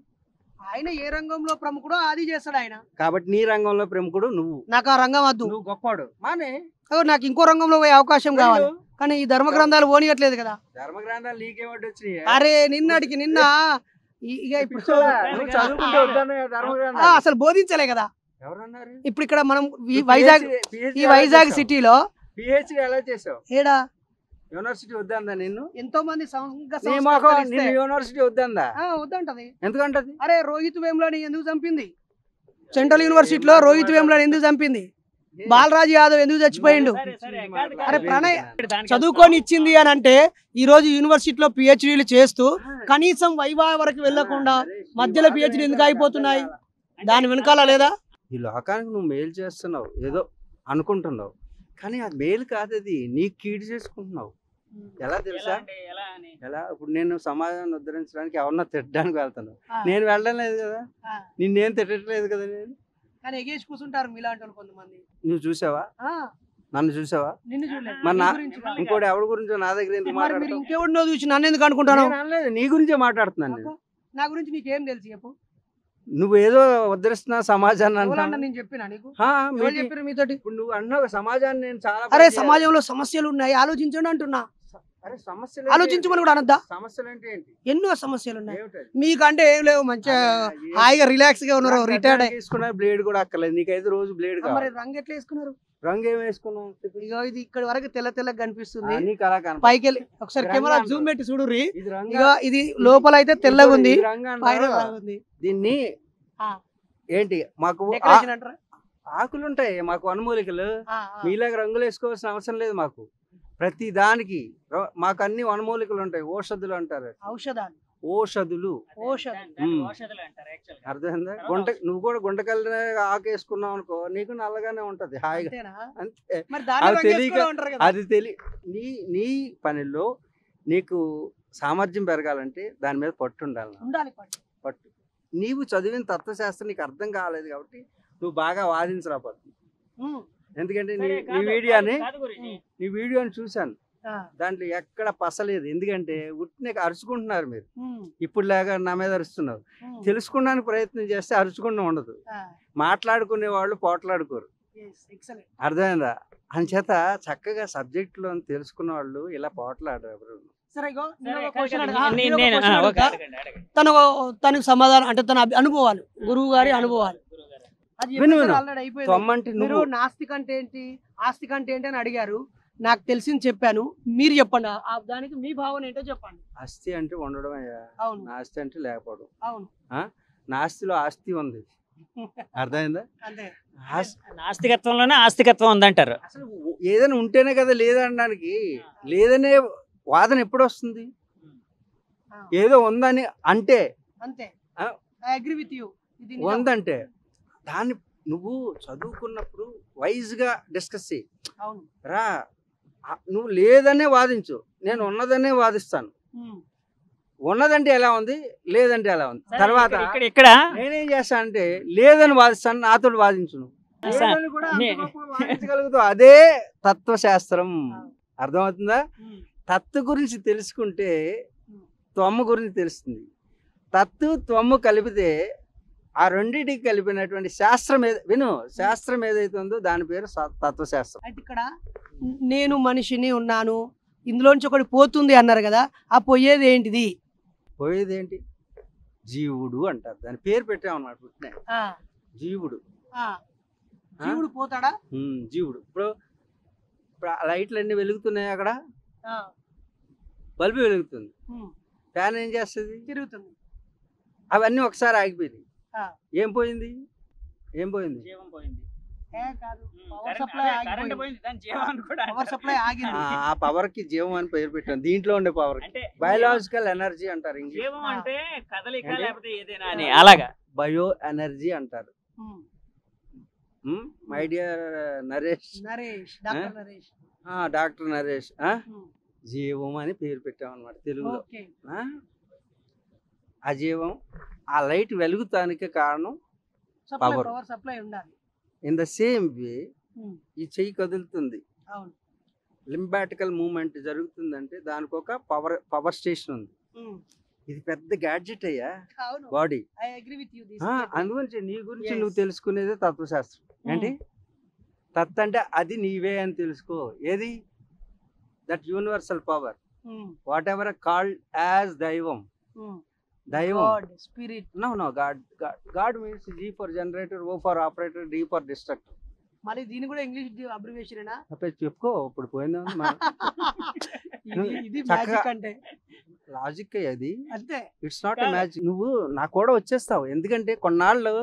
ఆయన ఏ రంగంలో ప్రముఖుడో అది చేస్తాడు ఆయన. కాబట్టి నీ రంగంలో ప్రముఖుడు నువ్వు. నాకు ఆ రంగం వద్దు. నువ్వు గొప్పవాడు మానే. నాకు ఇంకో రంగంలో పోయే అవకాశం కావాలి. కానీ ఈ ధర్మ గ్రంథాలు పోనీయట్లేదు కదా. ధర్మ గ్రంథాలు నీకేమడ్డు వచ్చినాయి? అరే నిన్నటికి నిన్న ఇక ఇప్పుడు అసలు బోధించలే కదా. ఇప్పుడు ఇక్కడ మనం వైజాగ్ సిటీలో పిహెచ్డి ఎలా చేసావు? ఏడా యూనివర్సిటీ వద్దా నిన్ను? ఎంతో మంది యూనివర్సిటీ వద్దా? వద్దంటది. ఎందుకంటది? అరే రోహిత్ వేములని ఎందుకు చంపింది? సెంట్రల్ యూనివర్సిటీలో రోహిత్ వేములని ఎందుకు చంపింది? బాలరాజ్ యాదవ్ ఎందుకు చచ్చిపోయిండు? అరే ప్రణయ్ చదువుకొని ఇచ్చింది అని అంటే ఈ రోజు యూనివర్సిటీలో పిహెచ్డీలు చేస్తూ కనీసం వైవా వరకు వెళ్లకుండా మధ్యలో పిహెచ్డీ ఎందుకు అయిపోతున్నాయి? దాని వెనకాల లేదా? ఈ లోకానికి నువ్వు మేలు చేస్తున్నావు ఏదో అనుకుంటున్నావు, కానీ అది మేలు కాదు, అది నీకు కీడు చేసుకుంటున్నావు. ఎలా తెలుసా? ఎలా? ఇప్పుడు నేను సమాజాన్ని ఉద్ధరించడానికి ఎవరన్నా తిట్టడానికి వెళ్తాను, నేను వెళ్ళడం లేదు కదా, నిన్నేం తిట్టట్లేదు కదా. నేను కానీ ఎగేసి కూర్చుంటారు మీలాంటి వాళ్ళు కొంతమంది. నువ్వు చూసావా? నన్ను చూసావా? నిన్ను చూడలేదు. మరి ఇంకోటి ఎవరి గురించో నా దగ్గర ఎందుకు మాట్లాడుతున్నావు? ఇంకెవరినో చూసి నన్ను ఎందుకు అనుకుంటాను? నీ గురించే మాట్లాడుతున్నాను నేను. నా గురించి నీకేం తెలుసు చెప్పు? నువ్వు ఏదో ఉద్ధరిస్తున్నా సమాజాన్ని అంటున్నా. నేను చెప్పినా నీకు? చెప్పారు మీతోటి. ఇప్పుడు నువ్వు అన్నావు సమాజాన్ని నేను చాలా. అరే సమాజంలో సమస్యలు ఉన్నాయి, ఆలోచించండి అంటున్నా. అరే సమస్యలు ఆలోచించమని కూడా అనద్దా? సమస్యలు అంటే ఏంటి? ఎన్నో సమస్యలు ఉన్నాయి. మీకంటే ఏం లేవు, మంచిగా హాయిగా రిలాక్స్ గా ఉన్నారు. రిటైర్డ్ వేసుకున్న బ్లేడ్ కూడా అక్కర్లేదు నీకైతే, రోజు బ్లేడ్. మరి రంగు ఎట్లా వేసుకున్నారు? రంగు ఏం వేసుకున్నావు? ఇగో ఇది ఇక్కడ వరకు తెల్ల తెల్లగా కనిపిస్తుంది, పైకి వెళ్ళి ఒకసారి కెమెరా జూమ్ పెట్టి చూడుర్రి. ఇగో ఇది లోపల అయితే తెల్లగా ఉంది, పైన ఉంది. దీన్ని ఏంటి మాకు ఆకులు ఉంటాయి, మాకు వనమూలికలు. మీలాగా రంగులు వేసుకోవాల్సిన అవసరం లేదు మాకు. ప్రతి దానికి మాకు అన్ని వనమూలికలు ఉంటాయి, ఔషధులు అంటారు. ఓషధులు. అర్థమైందా? నువ్వు కూడా గుంటకల్లి ఆకు వేసుకున్నావు అనుకో, నీకు నల్లగానే ఉంటది హాయిగా. అంతే. అది నీ పనిలో నీకు సామర్థ్యం పెరగాలంటే దాని మీద పట్టు ఉండాలి. పట్టు. నీవు చదివిన తత్వశాస్త్రం నీకు అర్థం కాలేదు కాబట్టి నువ్వు బాగా వాదించలేకపోతుంది. ఎందుకంటే నీ వీడియోని చూశాను, దాంట్లో ఎక్కడ పసలేదు. ఎందుకంటే ఉట్టినే అరుచుకుంటున్నారు మీరు. ఇప్పుడు లాగా నా మీద అరుస్తున్నారు. తెలుసుకోవడానికి ప్రయత్నం చేస్తే అరుచుకుండా ఉండదు. మాట్లాడుకునే వాళ్ళు పోట్లాడుకోరు. అర్థమైందా? అంచేత చక్కగా సబ్జెక్టులో తెలుసుకున్న వాళ్ళు ఇలా పోట్లాడరు. తనకు సమాధానం అంటే తన అనుభవాలు, గురువు గారి అనుభవాలు. మీరు నాస్తిక అంటే ఏంటి, ఆస్తిక అంటే ఏంటి అని అడిగారు. నాకు తెలిసింది చెప్పాను, మీరు చెప్పండి. దానికి మీ భావన ఏంటో చెప్పండి. ఆస్తి అంటే ఉండడం అయ్యా. అవును. నాస్తి అంటే లేకపోవడం. అవును. నాస్తిలో ఆస్తి ఉంది. అర్థమైందా? నాస్తికత్వంలోనే ఆస్తికత్వం ఉందంటారు. అసలు ఏదైనా ఉంటేనే కదా లేదనడానికి. లేదనే వాదన ఎప్పుడు వస్తుంది? ఏదో ఉందని అంటే అంతే. Agree with you. ఉందంటే దాన్ని నువ్వు చదువుకున్నప్పుడు వైజ్ గా డిస్కస్ చేయి. రా, నువ్వు లేదనే వాదించు, నేను ఉన్నదనే వాదిస్తాను. ఉన్నదంటే ఎలా ఉంది, లేదంటే ఎలా ఉంది. తర్వాత ఇక్కడ నేనేం చేస్తా అంటే లేదని వాదిస్తాను, నాతో వాదించును. వాదించగలుగుతావు. అదే తత్వశాస్త్రం. అర్థమవుతుందా? తత్తు గురించి తెలుసుకుంటే త్వమ్ము గురించి తెలుస్తుంది. తత్తు త్వమ్ము కలిపితే ఆ రెండింటికి కలిపినటువంటి శాస్త్రం శాస్త్రం ఏదైతే ఉందో దాని పేరు తత్వశాస్త్రం. అయితే ఇక్కడ నేను మనిషిని ఉన్నాను, ఇందులోంచి ఒకటి పోతుంది అన్నారు కదా, ఆ పోయేది ఏంటిది? పోయేది ఏంటి? జీవుడు అంటారు. దాని పేరు పెట్టామన్నమాట. పుట్టిన జీవుడు. జీవుడు పోతాడా? జీవుడు. ఇప్పుడు లైట్లు అన్ని వెలుగుతున్నాయి, అక్కడ బల్బు వెలుగుతుంది, ఫ్యాన్ ఏం చేస్తుంది? తిరుగుతుంది. అవన్నీ ఒకసారి ఆగిపోయింది. ఏం పోయింది? ఏం పోయింది? ఆ పవర్ కి జీవం అని పేరు పెట్టాను. దీంట్లో ఉండే పవర్ బయోలాజికల్ ఎనర్జీ అంటారు. బయో ఎనర్జీ అంటారు. మై డియర్ డాక్టర్ నరేష్ జీవం అని పేరు పెట్టామన్నమాట తెలుగులో. ఆ జీవం, ఆ లైట్ వెలుగుతానికి కారణం power. In the same way ఈ చెయ్యి కదులుతుంది, లింబాటికల్ మూవ్మెంట్ జరుగుతుందంటే దానికి ఒక పవర్ స్టేషన్ ఉంది. ఇది పెద్ద గ్యాడ్జెట్ అయ్యా బాడీ. అందుగురించి నీ గురించి నువ్వు తెలుసుకునేదే తత్వశాస్త్రం. ఏంటి తత్ అంటే? అది నీవే అని తెలుసుకో. ఏది? That universal power, whatever called as దైవం. దైవం, spirit. No God means G for generator, O for operator, D for destructor. మరి దీని కూడా ఇంగ్లీష్ అబ్రివేషనేనా? చెప్పుకో. ఇప్పుడు పోయిందా? ఇది మ్యాజిక్ అంటే లాజిక్ అది. అంతే. It's not a magic. నువ్వు నాకు కూడా వచ్చేస్తావు. ఎందుకంటే కొన్నాళ్ళు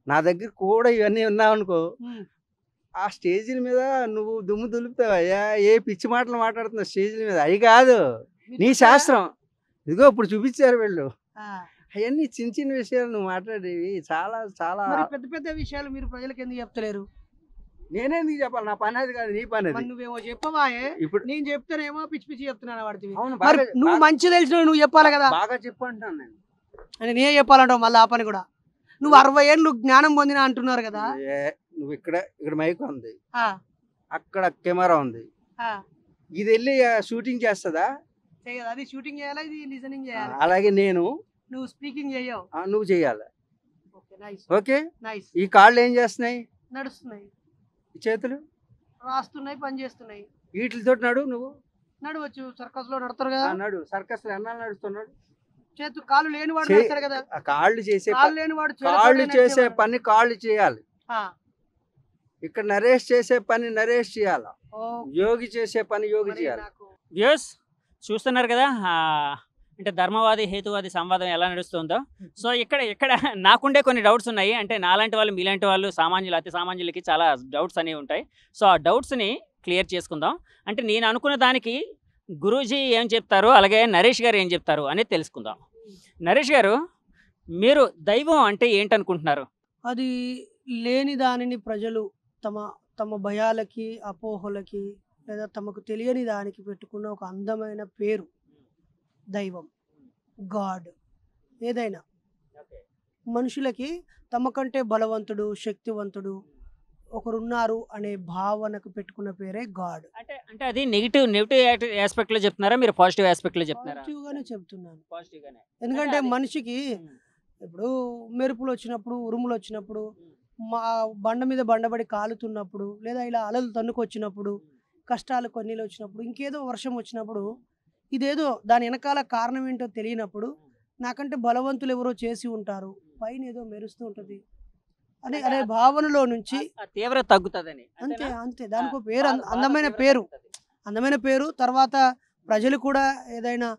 నా దగ్గర కూడా ఇవన్నీ ఉన్నావు అనుకో, ఆ స్టేజీల మీద నువ్వు దుమ్ము దులుపుతావు. అయ్యా ఏ పిచ్చి మాటలు మాట్లాడుతున్నావు స్టేజీల మీద. అవి కాదు నీ శాస్త్రం. ఇదిగో ఇప్పుడు చూపించారు వీళ్ళు. అవన్నీ చిన్న చిన్న విషయాలు నువ్వు మాట్లాడేవి. చాలా చాలా పెద్ద పెద్ద విషయాలు మీరు ప్రజలకు ఎందుకు చెప్తలేరు? నేనేందుకు చెప్పాలి? నా పని అది కాదు, నీ పని అది. నువ్వేమో చెప్పవా? ఇప్పుడు నేను చెప్తానేమో పిచ్చి పిచ్చి చెప్తున్నాను వాడికి. నువ్వు మంచి తెలిసిన నువ్వు చెప్పాలి కదా. బాగా చెప్పు అంటాను నేను. నేనే చెప్పాలంటావు మళ్ళీ ఆ పని కూడా. నువ్వు 60 ఏళ్ళు జ్ఞానం పొందిన అంటున్నారు కదా. నువ్వు ఇక్కడ మైక్ ఉంది, అక్కడ కెమెరా ఉంది, ఇది వెళ్ళి షూటింగ్ చేస్తుందా? చేయదు. అది షూటింగ్ చేయాలి, ఇది లిజనింగ్ చేయాలి. అలాగే నువ్వు స్పీకింగ్ చేయవు, నువ్వు చేయాలి. ఓకే. నైస్. ఈ కాళ్ళు ఏం చేస్తున్నాయి? నడుస్తున్నాయి. చేతులు రాస్తున్నాయి, పని చేస్తున్నాయి. వీటితో నువ్వు నడవచ్చు. సర్కస్ లో నడతారు కదా. నడు. సర్కస్ లో ఎన్నాళ్ళు నడుస్తున్నాడు? కాళ్ళు లేనివాడు నడుస్తాడు కదా. కాళ్ళు చేసే పని కాళ్ళు చేయాలి. ఇక్కడ నరేష్ చేసే పని నరేష్ చేయాలి, యోగి చేసే పని యోగి చేయాలి. వ్యూస్ చూస్తున్నారు కదా, అంటే ధర్మవాది హేతువాది సంవాదం ఎలా నడుస్తుందో. సో ఇక్కడ నాకుండే కొన్ని డౌట్స్ ఉన్నాయి. అంటే నాలాంటి వాళ్ళు మీలాంటి వాళ్ళు సామాన్యులు, అతి సామాన్యులకి చాలా డౌట్స్ అనేవి ఉంటాయి. సో ఆ డౌట్స్ని క్లియర్ చేసుకుందాం. అంటే నేను అనుకున్న దానికి గురూజీ ఏం చెప్తారు, అలాగే నరేష్ గారు ఏం చెప్తారు అనేది తెలుసుకుందాం. నరేష్ గారు, మీరు దైవం అంటే ఏంటనుకుంటున్నారు? అది లేని దానిని ప్రజలు తమ తమ భయాలకి, అపోహలకి లేదా తమకు తెలియని దానికి పెట్టుకున్న ఒక అందమైన పేరు దైవం, గాడ్. ఏదైనా మనుషులకి తమ కంటే బలవంతుడు, శక్తివంతుడు ఒకరున్నారు అనే భావనకు పెట్టుకున్న పేరే గాడ్. అంటే అంటే అది నెగిటివ్ ఆస్పెక్ట్ లో చెప్తున్నారా, మీరు పాజిటివ్ ఆస్పెక్ట్ లో చెప్తున్నారా? పాజిటివ్ గానే చెప్తున్నాను. పాజిటివ్ గానే. ఎందుకంటే అది- మనిషికి ఉమ్, ఇప్పుడు మెరుపులు వచ్చినప్పుడు, ఉరుములు వచ్చినప్పుడు, మా బండ మీద బండబడి కాలుతున్నప్పుడు, లేదా ఇలా అలలు తన్నుకొచ్చినప్పుడు, కష్టాలు కొన్నిలు వచ్చినప్పుడు, ఇంకేదో వర్షం వచ్చినప్పుడు, ఇదేదో దాని వెనకాల కారణం ఏంటో తెలియనప్పుడు నాకంటే బలవంతులు ఎవరో చేసి ఉంటారు, పైన ఏదో మెరుస్తూ ఉంటుంది అనే భావనలో నుంచి ఆ తీవ్రత తగ్గుతుందని. అంతే అంతేనా? అంతే దానికి ఒక పేరు, బాధ- బాధ అందమైన తీవ్రత పేరు, తగ్గుతది. అందమైన పేరు. తర్వాత ప్రజలు కూడా ఏదైనా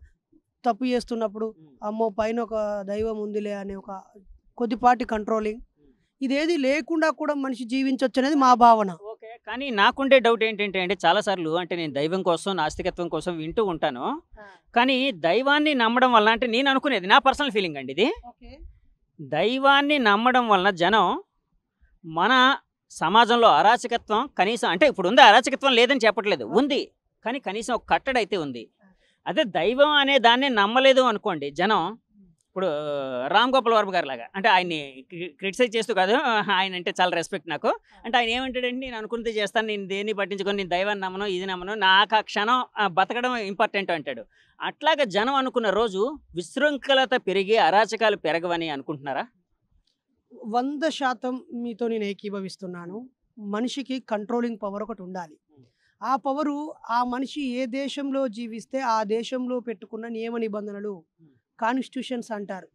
తప్పు చేస్తున్నప్పుడు అమ్మో పైన ఒక దైవం ఉందిలే అనే ఒక కొద్దిపాటి కంట్రోలింగ్, ఇదేది లేకుండా కూడా మనిషి జీవించవచ్చు అనేది మా భావన. ఓకే, కానీ నాకుండే డౌట్ ఏంటంటే అండి, చాలాసార్లు అంటే నేను దైవం కోసం, నాస్తికత్వం కోసం వింటూ ఉంటాను. కానీ దైవాన్ని నమ్మడం వల్ల, అంటే నేను అనుకునేది నా పర్సనల్ ఫీలింగ్ అండి ఇది, దైవాన్ని నమ్మడం వలన జనం మన సమాజంలో అరాచకత్వం కనీసం, అంటే ఇప్పుడు ఉంది అరాచకత్వం లేదని చెప్పట్లేదు, ఉంది, కానీ కనీసం ఒక కట్టడి అయితే ఉంది. అదే దైవం అనే దాన్ని నమ్మలేదు అనుకోండి జనం, ఇప్పుడు రామ్ గోపాల్ వర్మ గారి లాగా, అంటే ఆయన్ని క్రిటిసైజ్ చేస్తూ కాదు, ఆయన అంటే చాలా రెస్పెక్ట్ నాకు. అంటే ఆయన ఏమంటాడండి, నేను అనుకున్నది చేస్తాను, నేను దేన్ని పట్టించుకొని, నేను దైవాన్ని నమ్మను, ఇది నమ్మను, నాకు ఆ క్షణం బతకడం ఇంపార్టెంట్ అంటాడు. అట్లాగా జనం అనుకున్న రోజు విశృంఖలత పెరిగి అరాచకాలు పెరగవని అనుకుంటున్నారా? 100% మీతో నేను ఏకీభవిస్తున్నాను. మనిషికి కంట్రోలింగ్ పవర్ ఒకటి ఉండాలి. ఆ పవరు ఆ మనిషి ఏ దేశంలో జీవిస్తే ఆ దేశంలో పెట్టుకున్న నియమ నిబంధనలు, కాన్స్టిట్యూషన్స్ అంటారు.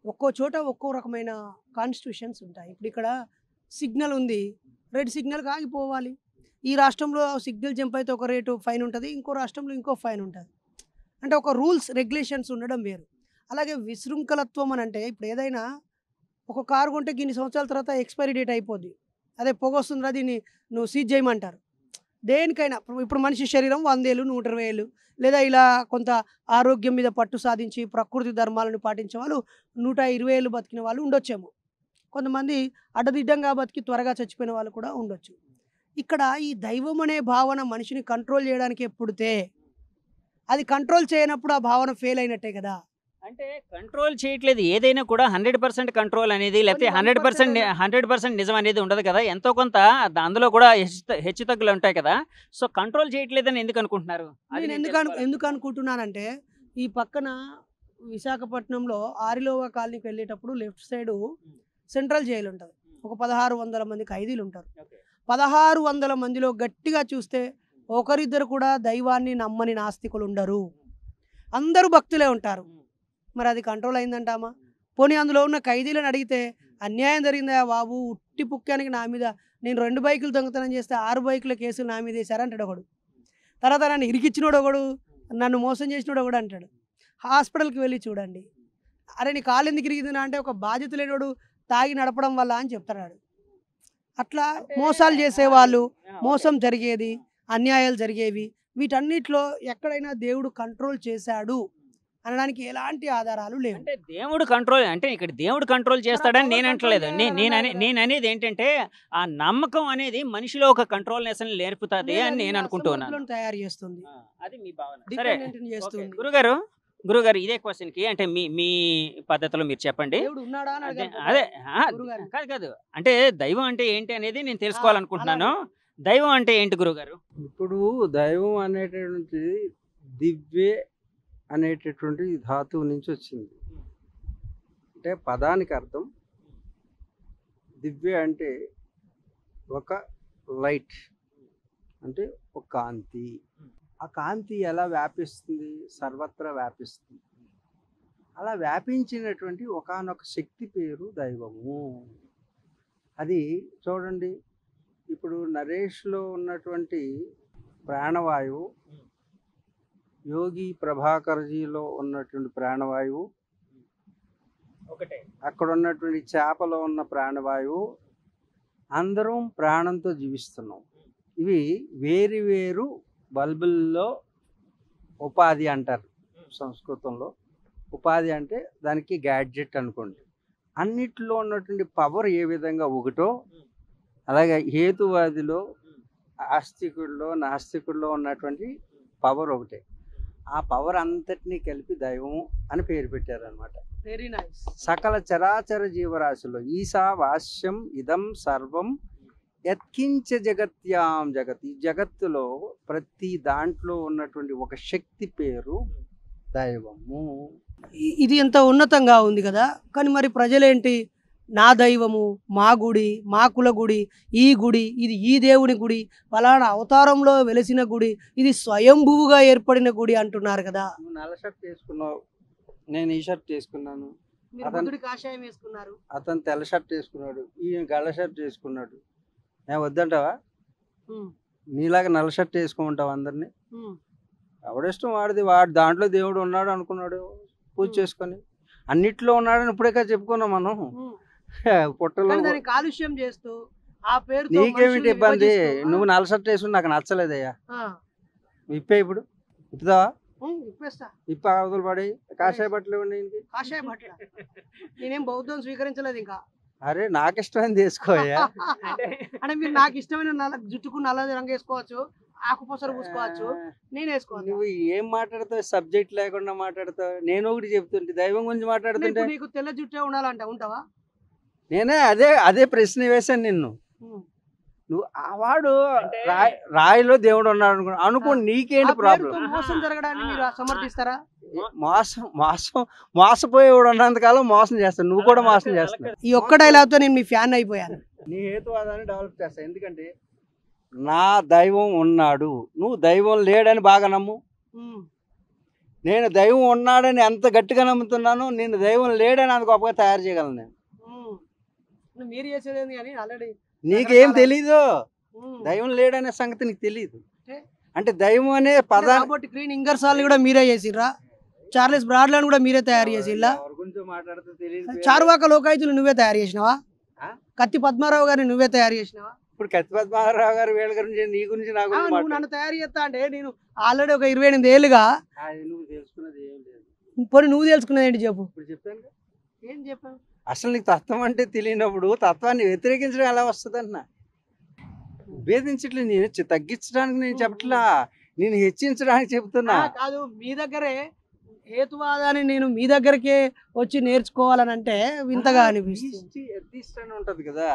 ఒక్కో చోట ఒక్కో రకమైన కాన్స్టిట్యూషన్స్ ఉంటాయి. ఇప్పుడు ఇక్కడ సిగ్నల్ ఉంది, రెడ్ సిగ్నల్కి ఆగిపోవాలి. ఈ రాష్ట్రంలో సిగ్నల్ జంప్ అయితే ఒక రేటు ఫైన్ ఉంటుంది, ఇంకో రాష్ట్రంలో ఇంకో ఫైన్ ఉంటుంది. అంటే ఒక రూల్స్ రెగ్యులేషన్స్ ఉండడం వేరు. అలాగే విశృంఖలత్వం అని అంటే, ఇప్పుడు ఏదైనా ఒక కారు కొంటే ఇన్ని సంవత్సరాల తర్వాత ఎక్స్పైరీ డేట్ అయిపోద్ది, అదే పొగ వస్తుందిరా దీన్ని నువ్వు సీజ్ చేయమంటారు. దేనికైనా ఇప్పుడు మనిషి శరీరం 100 ఏళ్ళు, 120 ఏళ్ళు, లేదా ఇలా కొంత ఆరోగ్యం మీద పట్టు సాధించి ప్రకృతి ధర్మాలను పాటించే వాళ్ళు 120 ఏళ్ళు బతికిన వాళ్ళు ఉండొచ్చేమో. కొంతమంది అడ్డదిడ్డంగా బతికి త్వరగా చచ్చిపోయిన వాళ్ళు కూడా ఉండొచ్చు. ఇక్కడ ఈ దైవం అనే భావన మనిషిని కంట్రోల్ చేయడానికి పుడితే, అది కంట్రోల్ చేయనప్పుడు ఆ భావన ఫెయిల్ అయినట్టే కదా. అంటే కంట్రోల్ చేయట్లేదు, ఏదైనా కూడా 100% కంట్రోల్ అనేది, లేకపోతే 100% నిజం అనేది ఉండదు కదా, ఎంతో కొంత అందులో కూడా హెచ్చు తగ్గులు ఉంటాయి కదా. సో కంట్రోల్ చేయట్లేదని ఎందుకు అనుకుంటున్నారు? అది నేను నేను తెలుసుకోవాలి. ఎందుకు అనుకుంటున్నానంటే, ఈ పక్కన విశాఖపట్నంలో ఆరిలోవా కాలనీకి వెళ్ళేటప్పుడు లెఫ్ట్ సైడు సెంట్రల్ జైలు ఉంటుంది. ఒక 1600 మంది ఖైదీలు ఉంటారు. ఓకే. 1600 మందిలో గట్టిగా చూస్తే ఒకరిద్దరు కూడా దైవాన్ని నమ్మని నాస్తికులు ఉండరు, అందరూ భక్తులే ఉంటారు. మరి అది కంట్రోల్ అయిందంటామా? పోనీ అందులో ఉన్న ఖైదీలను అడిగితే, అన్యాయం జరిగిందా బాబు, ఉట్టి పుక్కానికి నా మీద, నేను 2 బైకులు దొంగతనం చేస్తే 6 బైకుల కేసులు నా మీద వేశారంటాడు ఒకడు. తర్వాత నన్ను ఇరికిచ్చినోడు ఒకడు, నన్ను మోసం చేసినోడు ఒకడు అంటాడు. హాస్పిటల్కి వెళ్ళి చూడండి, అరే నీ కాలు ఎందుకు ఇరిగింది అంటే, ఒక బాధ్యత లేనోడు తాగి నడపడం వల్ల అని చెప్తాడు. అట్లా మోసాలు చేసేవాళ్ళు, మోసం జరిగేది, అన్యాయాలు జరిగేవి, వీటన్నిటిలో ఎక్కడైనా దేవుడు కంట్రోల్ చేశాడు అనడానికి ఎలాంటి ఆధారాలు లేవు. అంటే దేవుడు కంట్రోల్, అంటే ఇక్కడ దేవుడు కంట్రోల్ చేస్తాడని నేను అంటలేదు. నేను అనేది ఏంటంటే, ఆ నమ్మకం అనేది మనిషిలో ఒక కంట్రోల్నెస్ అని నేర్పుతుంది అని నేను అనుకుంటున్నాను. తయారు చేస్తుంది, అది మీ భావన. సరే, డిపెండెంట్ని చేస్తుంది. గురుగారు ఇదే క్వశ్చన్ కి, అంటే మీ పద్ధతిలో మీరు చెప్పండి. దేవుడు ఉన్నాడా అని అదే అడగాలి అదే గురుగారు. కాదు అంటే దైవం అంటే ఏంటి అనేది నేను తెలుసుకోవాలనుకుంటున్నాను. దైవం అంటే ఏంటి గురుగారు? ఇప్పుడు దైవం అనేటటువంటి దివ్య అనేటటువంటి ధాతువు నుంచి వచ్చింది. అంటే పదానికి అర్థం దివ్య అంటే ఒక లైట్, అంటే ఒక కాంతి. ఆ కాంతి ఎలా వ్యాపిస్తుంది? సర్వత్రా వ్యాపిస్తుంది. అలా వ్యాపించినటువంటి ఒకానొక శక్తి పేరు దైవము. అది చూడండి, ఇప్పుడు నరేష్లో ఉన్నటువంటి ప్రాణవాయువు, యోగి ప్రభాకర్జీలో ఉన్నటువంటి ప్రాణవాయువు, ఒకటే. అక్కడ ఉన్నటువంటి చేపలో ఉన్న ప్రాణవాయువు, అందరం ప్రాణంతో జీవిస్తున్నాం. ఇవి వేరు వేరు బల్బుల్లో ఉపాధి అంటారు సంస్కృతంలో. ఉపాధి అంటే దానికి గ్యాడ్జెట్ అనుకోండి. అన్నిట్లో ఉన్నటువంటి పవర్ ఏ విధంగా ఒకటో అలాగే హేతువాదిలో ఆస్తికుల్లో నాస్తికుల్లో ఉన్నటువంటి పవర్ ఒకటే. ఆ పవర్ అంతటినీ కలిపి దైవము అని పేరు పెట్టారనమాట. Very nice. సకల చరాచర జీవరాశుల్లో ఈశా వాస్యం ఇదం సర్వం యత్కించ జగత్యాం జగత్. ఈ జగత్తులో ప్రతి దాంట్లో ఉన్నటువంటి ఒక శక్తి పేరు దైవము. ఇది ఎంత ఉన్నతంగా ఉంది కదా, కానీ మరి ప్రజలేంటి నా దైవము, మా గుడి, మా కుల గుడి, ఈ గుడి, ఇది ఈ దేవుని గుడి, ఫలానా అవతారంలో వెలిసిన గుడి, ఇది స్వయంభువుగా ఏర్పడిన గుడి అంటున్నారు కదా. నువ్వు నల్ల షర్ట్ వేసుకున్నావు, నేను ఈ షర్ట్ వేసుకున్నాను, మీరు బుద్ధుడి కాషాయం వేసుకున్నారు, అతను తెల్ల షర్ట్ వేసుకున్నాడు, ఈయన గళ్ళ షర్ట్ వేసుకున్నాడు. నేను వద్దంటావా? నీలాగా నల్ల షర్ట్ వేసుకోమంటావు అందరినీ? ఎవడిష్టం వాడిది. వాడు దాంట్లో దేవుడు ఉన్నాడు అనుకున్నాడు, పూజ చేసుకొని అన్నిట్లో ఉన్నాడని ఇప్పుడే చెప్పుకున్నాం మనం. పుట్టలో దాన్ని కాలుష్యం చేస్తూ ఆ పేరు నీకేమిటి ఇబ్బంది? నువ్వు నల్ల షర్ట్ వేసుకుని నాకు నచ్చలేదయ్యా, ఇప్పే ఇప్పుడు ఇప్పుదావా? ఇప్పేస్తా. ఇప్ప అవతలు పడి కాషాయ బట్టలు ఇవ్వండి. కాషాయ బట్టలు నేనేం బౌద్ధం స్వీకరించలేదు ఇంకా. అరే నాకు ఇష్టమైంది వేసుకోవయ్యా. అంటే మీరు నాకు ఇష్టమైన నల్ల జుట్టుకు నల్ల రంగు వేసుకోవచ్చు, ఆకుపసరు పూసుకోవచ్చు, నేను వేసుకోవచ్చు. నువ్వు ఏం మాట్లాడతావు? సబ్జెక్ట్ లేకుండా మాట్లాడతావు. నేను ఒకటి చెప్తుంటే దైవం గురించి మాట్లాడుతుంటే నీకు తెల్ల జుట్టే ఉండాలంట, ఉంటావా? నేనే అదే ప్రశ్న వేశాను నిన్ను. నువ్వు వాడు రాయిలో దేవుడు ఉన్నాడు అనుకో, నీకేంటి ప్రాబ్లం? మోసం జరగడాన్ని మీరు సమర్థిస్తారా? మోసపోయేవాడు ఉన్నంతకాలం మోసం చేస్తాను, నువ్వు కూడా మోసం చేస్తావు. ఈ ఒక్క డైలాగ్ తో నేను మీ ఫ్యాన్ అయిపోయాను. నీ హేతువాదాన్ని డెవలప్ చేస్తాను. ఎందుకంటే నా దైవం ఉన్నాడు, నువ్వు దైవం లేడని బాగా నమ్ము. నేను దైవం ఉన్నాడని ఎంత గట్టిగా నమ్ముతున్నాను, నేను దైవం లేడని అంత గొప్పగా తయారు చేయగలను నేను. మీరు చేసేది కానీ ఆల్రెడీ నీకేం తెలీదు, దైవం లేడనే సంగతి నీకు తెలీదు. అంటే దైవం అనే పదాన్ని గ్రీన్ ఇంగర్సాల్ కూడా మీరే చేసిర్రా, చార్లెస్ బ్రాడ్లాండ్ కూడా మీరే తయారు చేసిల్లా, చారువాక లోకాయుతులు నువ్వే తయారు చేసినావా, కత్తి పద్మారావు గారిని నువ్వే తయారు చేసినావా? ఇప్పుడు కత్తి పద్మారావు గారు వీళ్ళ గురించి నీ గురించి నాకు నువ్వు నన్ను తయారు చేస్తా అంటే నేను ఆల్రెడీ ఒక 28 ఏళ్ళుగా నువ్వు తెలుసుకున్నది ఏం లేదు. పోనీ నువ్వు తెలుసుకున్నది ఏంటి చెప్పు. ఇప్పుడు చెప్పాను, ఏం చెప్పావు? అసలు నీకు తత్వం అంటే తెలియనప్పుడు తత్వాన్ని వ్యతిరేకించడం ఎలా వస్తుంది అన్న? భేదించట్లేదు, నేను తగ్గించడానికి నేను చెప్పట్లా, నేను హెచ్చించడానికి చెప్తున్నా. కాదు, మీ దగ్గరే హేతువాదాన్ని నేను మీ దగ్గరకే వచ్చి నేర్చుకోవాలని అంటే వింతగా అనిపిస్తుంది. ఎథిస్ట్ అని ఉంటది కదా,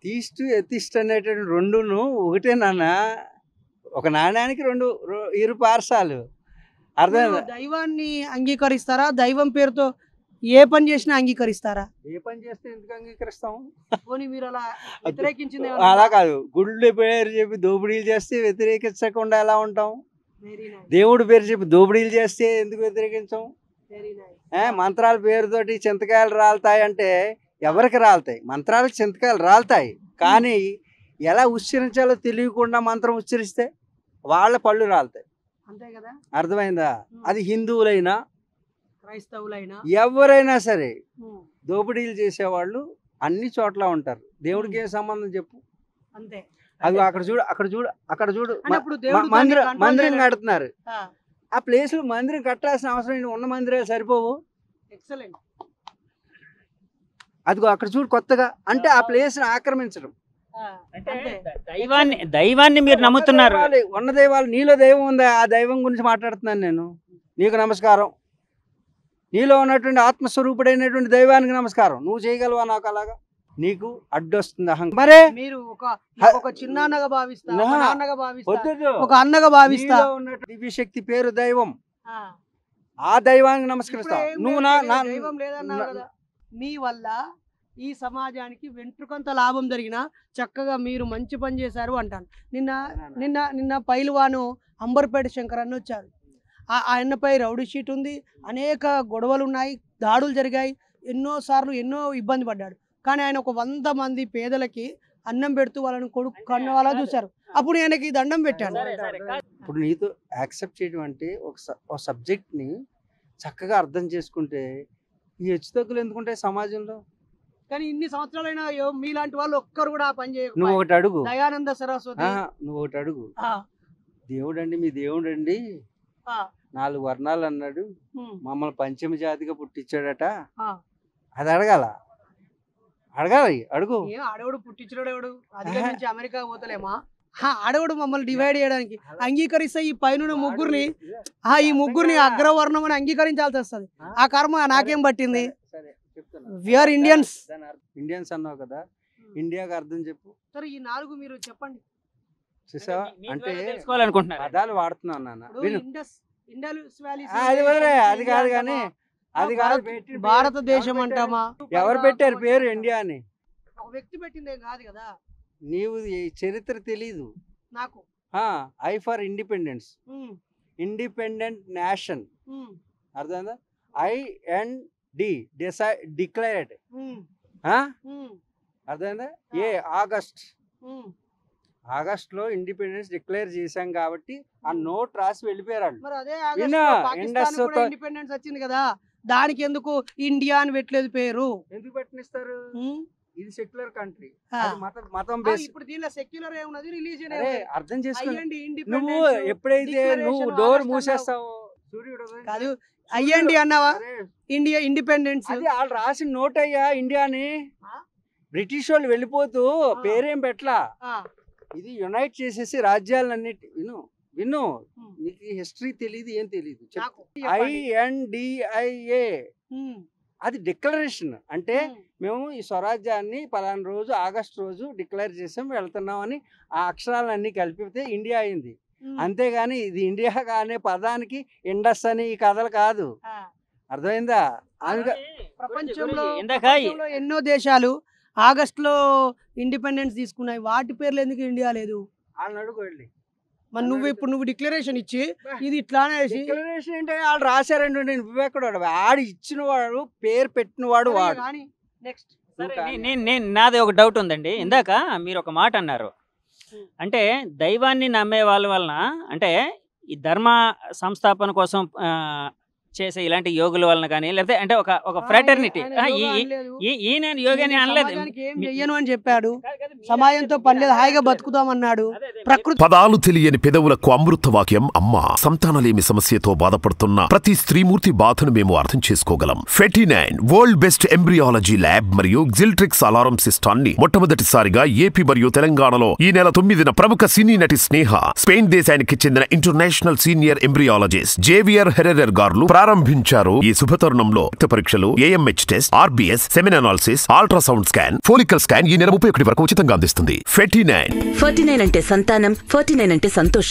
తీస్ట్ ఎథిస్ట్ అనేటువంటి రెండును ఒకటే నాన్న. ఒక నాణ్యానికి రెండు ఇరు పార్శాలు. అర్థమైందా? దైవాన్ని అంగీకరిస్తారా? దైవం పేరుతో ఏ పని చేసినా అంగీకరిస్తారా? ఏ పని చేస్తే ఎందుకు అంగీకరిస్తాం? పోనీ మీరు అలా వ్యతిరేకించింది అలా కాదు, గుళ్ళు పేరు చెప్పి దోపిడీలు చేస్తే వ్యతిరేకించకుండా ఎలా ఉంటాం? దేవుడి పేరు చెప్పి దోపిడీలు చేస్తే ఎందుకు వ్యతిరేకించాం? మంత్రాల పేరుతోటి చింతకాయలు రాలుతాయి అంటే ఎవరికి రాలుతాయి? మంత్రాలకు చింతకాయలు రాలుతాయి, కానీ ఎలా ఉచ్చరించాలో తెలియకుండా మంత్రం ఉచ్చరిస్తే వాళ్ళ పళ్ళు రాలుతాయి. అంతే కదా? అర్థమైందా? అది హిందువులైనా క్రైస్తవులైనా ఎవరైనా సరే దోపిడీలు చేసేవాళ్ళు అన్ని చోట్ల ఉంటారు. దేవుడికి ఏ సంబంధం చెప్పు? అంతే. అది అక్కడ చూడు, అక్కడ చూడు, అక్కడ చూడు, మందిరం కడుతున్నారు. ఆ ప్లేస్ లో మందిరం కట్టాల్సిన అవసరం ఉన్న మందిరాలు సరిపోవు. ఎక్సలెంట్. అదిగో అక్కడ చూడు కొత్తగా, అంటే ఆ ప్లేస్ ని ఆక్రమించడం. దైవాన్ని మీరు నమ్ముతున్నారు. ఉన్న దైవాలు, నీలో దైవం ఉందా? ఆ దైవం గురించి మాట్లాడుతున్నాను నేను. నీకు నమస్కారం. నీలో ఉన్నటువంటి ఆత్మస్వరూపుడైనటువంటి దైవానికి నమస్కారం. నువ్వు చేయగలవా నాకు అలాగా? నీకు అడ్డొస్తుంది అహంకారం. మరే మీరు ఒక చిన్నగా భావిస్తా, ఒక అన్నగా భావిస్తా ఉన్నటువంటి దివ్యశక్తి పేరు దైవం. ఆ దైవానికి నమస్కరిస్తా. నువ్వు దైవం లేదన్నావు కదా. మీ వల్ల ఈ సమాజానికి వెంట్రుకంత లాభం జరిగినా చక్కగా మీరు మంచి పని చేశారు అంటాను. నిన్న పైల్వాను అంబర్పేట శంకర్ అన్న వచ్చారు. ఆయనపై రౌడీ షీట్ ఉంది, అనేక గొడవలు ఉన్నాయి, దాడులు జరిగాయి, ఎన్నోసార్లు ఎన్నో ఇబ్బంది పడ్డాడు. కానీ ఆయన ఒక 100 మంది పేదలకి అన్నం పెడుతూ వాళ్ళని కొడుకు కన్న వాళ్ళ చూశారు. అప్పుడు ఆయనకి దండం పెట్టాను. ఇప్పుడు నీతో యాక్సెప్ట్ చేయడం అంటే ఒక సబ్జెక్ట్ని చక్కగా అర్థం చేసుకుంటే ఈ హెచ్చుతగ్గులు ఎందుకుంటాయి సమాజంలో? కానీ ఇన్ని సంవత్సరాలైనా మీలాంటి వాళ్ళు ఒక్కరు కూడా పని చేయరు. నువ్వు ఒకటి అడుగు, దయానంద సరస్వతి, నువ్వు ఒకటి అడుగు, దేవుడు అండి మీ దేవుడు అండి 4 వర్ణాలు అన్నాడు, మమ్మల్ని పంచమ జాతిగా పుట్టించాడట. ఆ. అది అడగాలి అడుగు. ఆడవాడు పుట్టించాడు ఎవడు? అధిగమించి అమెరికా పోతలేమా? ఆడవాడు మమ్మల్ని డివైడ్ చేయడానికి అంగీకరిస్తే ఈ పైన ముగ్గురిని ఈ ముగ్గురిని అగ్రవర్ణం అని అంగీకరించాల్సి వస్తుంది. ఆ కర్మ నాకేం పట్టింది? We are Indians. ఇండియన్స్ అన్నావు కదా, ఇండియాకి అర్థం చెప్పు. సరే ఈ 4 మీరు చెప్పండి. చూసావా అంటే పదాలు వాడుతున్నావు నాన్న. అది కాదు కానీ అది కాదు. భారతదేశం అంటామా? ఎవరు పెట్టారు పేరు ఇండియా అని? ఒక వ్యక్తి పెట్టిందే కాదు కదా. నీవు చరిత్ర తెలీదు నాకు. I for independence, independent nation, అర్థమైందా? IND డిక్లేర్డ్, అర్థమైందా? ఆగస్ట్ లో ఇండిపెండెన్స్ డిక్లేర్ చేశాం కాబట్టి ఆ నోట్ రాసి వెళ్ళిపోయారు. ఇండిపెండెన్స్ వచ్చింది కదా, దానికి ఎందుకు ఇండియా అని పెట్టలేదు పేరు? ఎందుకు పెట్టనిస్తారు? ఇది సెక్యులర్ కంట్రీ, మతం బేస్. ఇప్పుడు దీనిలో సెక్యులర్ ఏమున్నది, రిలీజియన్ అర్థం చేసుకోండి. నువ్వు ఎప్పుడైతే నువ్వు డోర్ మూసేస్తావో సూర్యుడు కాదు. అయ్యండి అన్నావా? ఇండియా ఇండిపెండెన్స్ అది వాళ్ళు రాసిన నోట్ అయ్యా. ఇండియాని బ్రిటిష్ వాళ్ళు వెళ్ళిపోతూ పేరేం పెట్టలా. ఇది యునైట్ చేసేసి రాజ్యాలన్నిటి. విను నీకు హిస్టరీ తెలియదు, ఏం తెలియదు. INDIA అది డిక్లరేషన్. అంటే మేము ఈ స్వరాజ్యాన్ని పలానా రోజు ఆగస్ట్ రోజు డిక్లేర్ చేసాం, వెళ్తున్నాం అని ఆ అక్షరాలన్నీ కలిపితే ఇండియా అయింది. అంతేగాని ఇది ఇండియా అనే పదానికి ఇండస్ అని ఈ కథలు కాదు. అర్థమైందా? ప్రపంచంలో ఎన్నో దేశాలు ఆగస్టులో ఇండిపెండెన్స్ తీసుకున్నాయి. వాటి పేర్లు ఎందుకు ఇండియా లేదు? వాళ్ళని అడుగు వెళ్ళి. మరి నువ్వు డిక్లరేషన్ ఇచ్చి ఇది ఇట్లానే డిక్లరేషన్ అంటే వాళ్ళు రాశారండి. నేను వివేకుడు ఆడు ఇచ్చిన వాడు, పేరు పెట్టిన వాడు వాడు. నెక్స్ట్ నాది ఒక డౌట్ ఉందండి. ఇందాక మీరు ఒక మాట అన్నారు, అంటే దైవాన్ని నమ్మే వాళ్ళ వలన, అంటే ఈ ధర్మ సంస్థాపన కోసం చేసే ఇలాంటి యోగుల వలన కానీ, లేకపోతే అంటే ఒక ఫ్రాటర్నిటీ. ఈయన యోగాని అనలేదు, చెయ్యను అని చెప్పాడు. సమాజంతో పని లేదు, హాయిగా బతుకుతామన్నాడు. ప్రకృతి పదాలు తెలియని పెదవులకు అమృత వాక్యం అమ్మ. సంతానలేమి సమస్యతో బాధపడుతున్న ప్రతి స్త్రీమూర్తి బాధను మేము అర్థం చేసుకోగలం. 49 వరల్డ్ బెస్ట్ ఎంబ్రియాలజీ ల్యాబ్ మరియు జిల్ట్రిక్స్ అలారం సిస్టాన్ని మొట్టమొదటిసారిగా ఏపీ మరియు తెలంగాణలో ఈ నెల 9న ప్రముఖ సినీ నటి స్నేహ, స్పెయిన్ దేశానికి చెందిన international senior embryologist Javier Herrera గారు ప్రారంభించారు. ఈ శుభతరుణంలో రక్త పరీక్షలు, AMH test, RBS, semen analysis, ultrasound scan, follicle scan ఈ నెల 31 వరకు ఉచితంగా అందిస్తుంది. 49 అంటే సంతానం, 49 అంటే సంతోషం.